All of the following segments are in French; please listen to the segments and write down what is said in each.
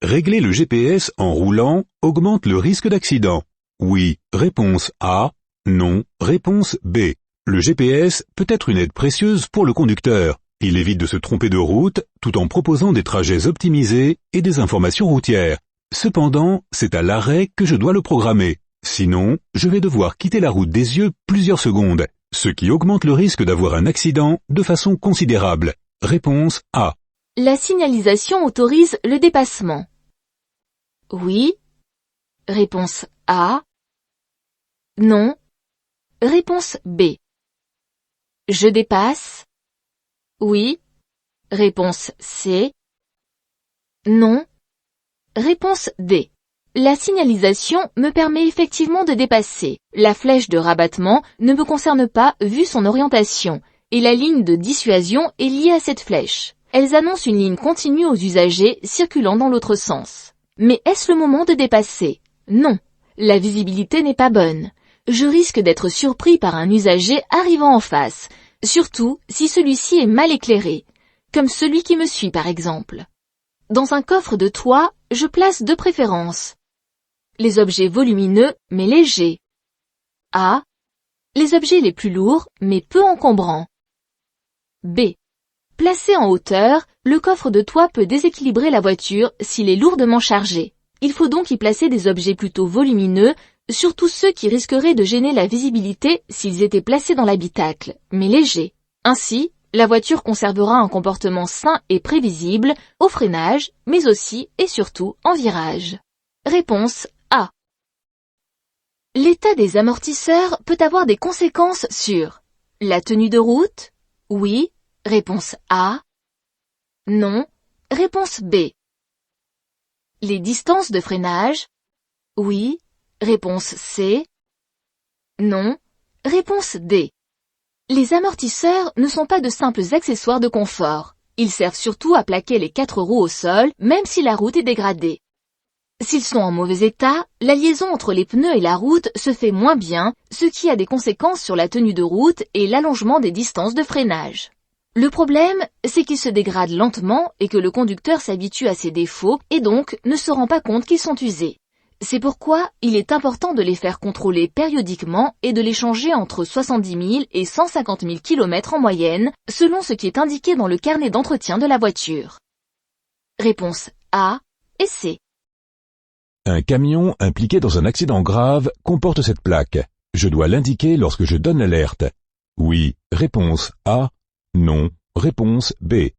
Régler le GPS en roulant augmente le risque d'accident. Oui, réponse A. Non, réponse B. Le GPS peut être une aide précieuse pour le conducteur. Il évite de se tromper de route tout en proposant des trajets optimisés et des informations routières. Cependant, c'est à l'arrêt que je dois le programmer. Sinon, je vais devoir quitter la route des yeux plusieurs secondes, ce qui augmente le risque d'avoir un accident de façon considérable. Réponse A. La signalisation autorise le dépassement. Oui. Réponse A. Non. Réponse B. Je dépasse. Oui. Réponse C. Non. Réponse D. La signalisation me permet effectivement de dépasser. La flèche de rabattement ne me concerne pas vu son orientation, et la ligne de dissuasion est liée à cette flèche. Elles annoncent une ligne continue aux usagers circulant dans l'autre sens. Mais est-ce le moment de dépasser? Non. La visibilité n'est pas bonne. Je risque d'être surpris par un usager arrivant en face, surtout si celui-ci est mal éclairé, comme celui qui me suit par exemple. Dans un coffre de toit, je place de préférence les objets volumineux mais légers. A. Les objets les plus lourds mais peu encombrants. B. Placé en hauteur, le coffre de toit peut déséquilibrer la voiture s'il est lourdement chargé. Il faut donc y placer des objets plutôt volumineux, surtout ceux qui risqueraient de gêner la visibilité s'ils étaient placés dans l'habitacle, mais légers. Ainsi, la voiture conservera un comportement sain et prévisible au freinage, mais aussi et surtout en virage. Réponse A. L'état des amortisseurs peut avoir des conséquences sur la tenue de route? Oui. Réponse A. Non. Réponse B. Les distances de freinage? Oui. Réponse C. Non. Réponse D. Les amortisseurs ne sont pas de simples accessoires de confort. Ils servent surtout à plaquer les 4 roues au sol, même si la route est dégradée. S'ils sont en mauvais état, la liaison entre les pneus et la route se fait moins bien, ce qui a des conséquences sur la tenue de route et l'allongement des distances de freinage. Le problème, c'est qu'ils se dégradent lentement et que le conducteur s'habitue à ces défauts et donc ne se rend pas compte qu'ils sont usés. C'est pourquoi il est important de les faire contrôler périodiquement et de les changer entre 70 000 et 150 000 km en moyenne, selon ce qui est indiqué dans le carnet d'entretien de la voiture. Réponse A et C. Un camion impliqué dans un accident grave comporte cette plaque. Je dois l'indiquer lorsque je donne l'alerte. Oui, réponse A. Non, réponse B.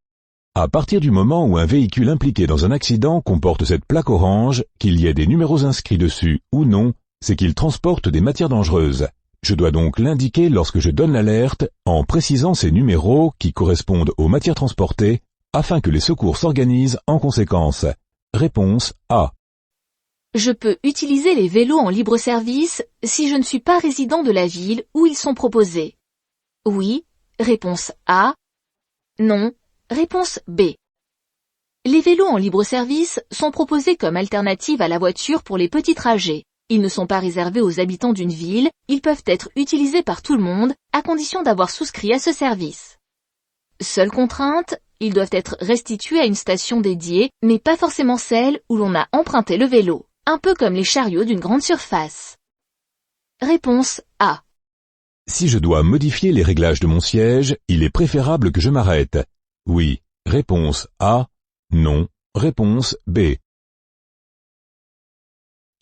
À partir du moment où un véhicule impliqué dans un accident comporte cette plaque orange, qu'il y ait des numéros inscrits dessus ou non, c'est qu'il transporte des matières dangereuses. Je dois donc l'indiquer lorsque je donne l'alerte en précisant ces numéros qui correspondent aux matières transportées afin que les secours s'organisent en conséquence. Réponse A. Je peux utiliser les vélos en libre-service si je ne suis pas résident de la ville où ils sont proposés. Oui. Réponse A. Non. Réponse B. Les vélos en libre-service sont proposés comme alternative à la voiture pour les petits trajets. Ils ne sont pas réservés aux habitants d'une ville, ils peuvent être utilisés par tout le monde, à condition d'avoir souscrit à ce service. Seule contrainte, ils doivent être restitués à une station dédiée, mais pas forcément celle où l'on a emprunté le vélo, un peu comme les chariots d'une grande surface. Réponse A. Si je dois modifier les réglages de mon siège, il est préférable que je m'arrête. Oui, réponse A. Non, réponse B.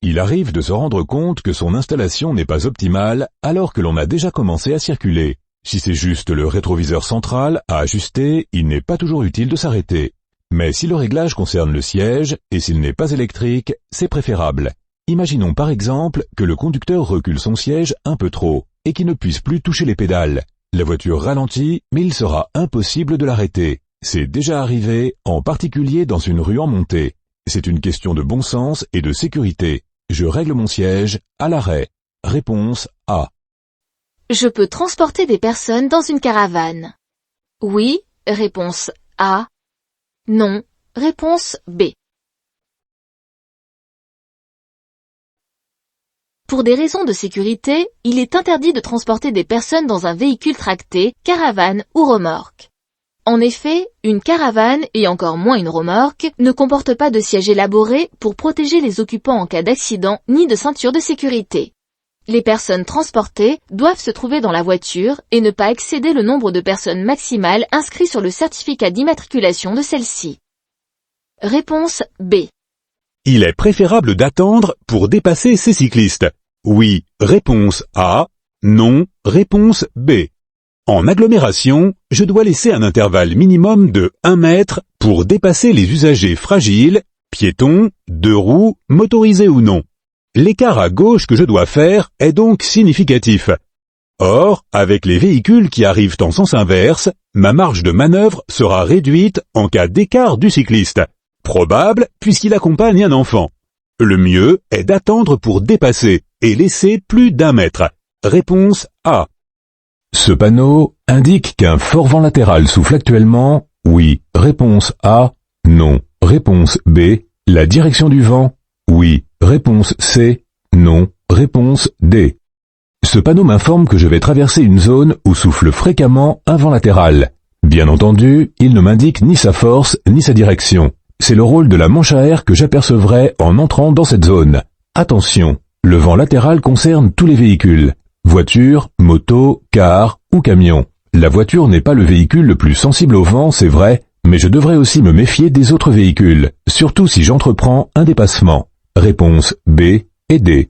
Il arrive de se rendre compte que son installation n'est pas optimale alors que l'on a déjà commencé à circuler. Si c'est juste le rétroviseur central à ajuster, il n'est pas toujours utile de s'arrêter. Mais si le réglage concerne le siège et s'il n'est pas électrique, c'est préférable. Imaginons par exemple que le conducteur recule son siège un peu trop et qu'il ne puisse plus toucher les pédales. La voiture ralentit, mais il sera impossible de l'arrêter. C'est déjà arrivé, en particulier dans une rue en montée. C'est une question de bon sens et de sécurité. Je règle mon siège à l'arrêt. Réponse A. Je peux transporter des personnes dans une caravane. Oui. Réponse A. Non. Réponse B. Pour des raisons de sécurité, il est interdit de transporter des personnes dans un véhicule tracté, caravane ou remorque. En effet, une caravane, et encore moins une remorque, ne comporte pas de siège élaboré pour protéger les occupants en cas d'accident, ni de ceinture de sécurité. Les personnes transportées doivent se trouver dans la voiture et ne pas excéder le nombre de personnes maximales inscrit sur le certificat d'immatriculation de celle-ci. Réponse B. Il est préférable d'attendre pour dépasser ces cyclistes. Oui, réponse A. Non, réponse B. En agglomération, je dois laisser un intervalle minimum de 1 mètre pour dépasser les usagers fragiles, piétons, 2 roues, motorisés ou non. L'écart à gauche que je dois faire est donc significatif. Or, avec les véhicules qui arrivent en sens inverse, ma marge de manœuvre sera réduite en cas d'écart du cycliste. Probable puisqu'il accompagne un enfant. Le mieux est d'attendre pour dépasser et laisser plus d'1 mètre. Réponse A. Ce panneau indique qu'un fort vent latéral souffle actuellement. Oui, réponse A. Non, réponse B. La direction du vent. Oui, réponse C. Non, réponse D. Ce panneau m'informe que je vais traverser une zone où souffle fréquemment un vent latéral. Bien entendu, il ne m'indique ni sa force ni sa direction. C'est le rôle de la manche à air que j'apercevrai en entrant dans cette zone. Attention, le vent latéral concerne tous les véhicules. Voiture, moto, car ou camion. La voiture n'est pas le véhicule le plus sensible au vent, c'est vrai, mais je devrais aussi me méfier des autres véhicules, surtout si j'entreprends un dépassement. Réponse B et D.